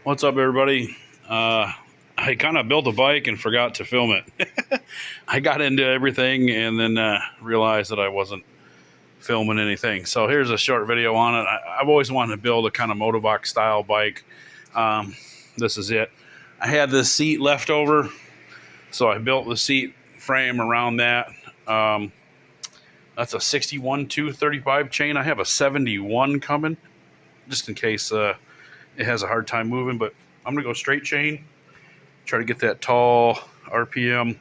What's up, everybody? I kind of built a bike and forgot to film it. I got into everything and then realized that I wasn't filming anything. So here's a short video on it. I've always wanted to build a kind of motovlog style bike. This is it. I had this seat left over, so I built the seat frame around that. That's a 61 235 chain. I have a 71 coming, just in case it has a hard time moving, but I'm gonna go straight chain, try to get that tall RPM.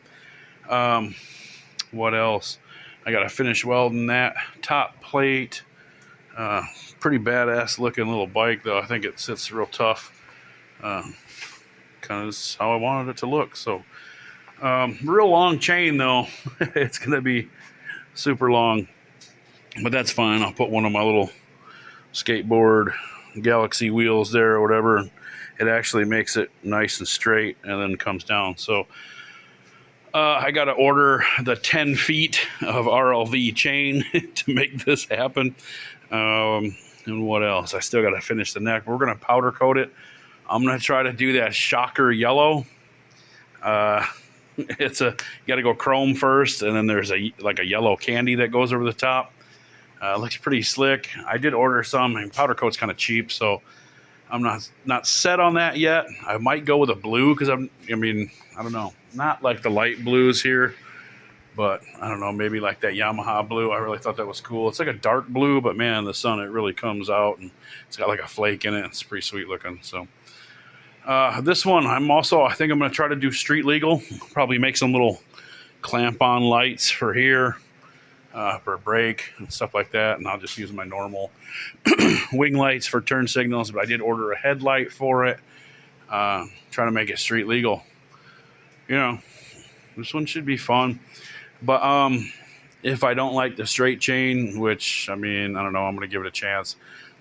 What else? I gotta finish welding that top plate. Pretty badass looking little bike though. I think it sits real tough. Kind of how I wanted it to look. So real long chain though. It's gonna be super long, but that's fine. I'll put one of my little skateboard Galaxy wheels there or whatever. It actually makes it nice and straight and then comes down. So I got to order the 10 feet of RLV chain to make this happen. And what else? I still got to finish the neck. We're going to powder coat it. I'm going to try to do that shocker yellow. You got to go chrome first, and then there's like a yellow candy that goes over the top. Looks pretty slick. I did order some, and powder coat's kind of cheap, so I'm not set on that yet. I might go with a blue because I don't know, not like the light blues here, but I don't know, maybe like that Yamaha blue. I really thought that was cool. It's like a dark blue, but man, in the sun it really comes out, and it's got like a flake in it. It's pretty sweet looking. So this one, I think I'm going to try to do street legal. Probably make some little clamp on lights for here. For a brake and stuff like that, and I'll just use my normal wing lights for turn signals, but I did order a headlight for it, trying to make it street legal. You know, this one should be fun, but if I don't like the straight chain, which I don't know, I'm going to give it a chance.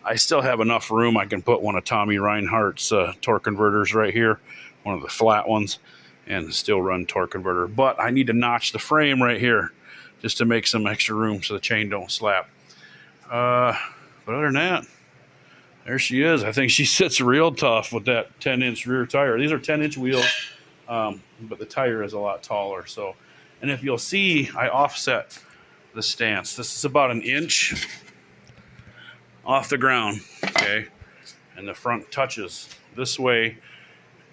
I still have enough room. I can put one of Tommy Reinhardt's torque converters right here, one of the flat ones, and still run torque converter, but I need to notch the frame right here just to make some extra room so the chain don't slap. But other than that, there she is. I think she sits real tough with that 10-inch rear tire. These are 10-inch wheels, but the tire is a lot taller. So, and if you'll see, I offset the stance. This is about an inch off the ground, okay? And the front touches. This way,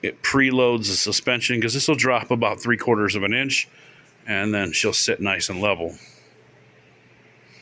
it preloads the suspension because this will drop about 3/4 of an inch, and then she'll sit nice and level.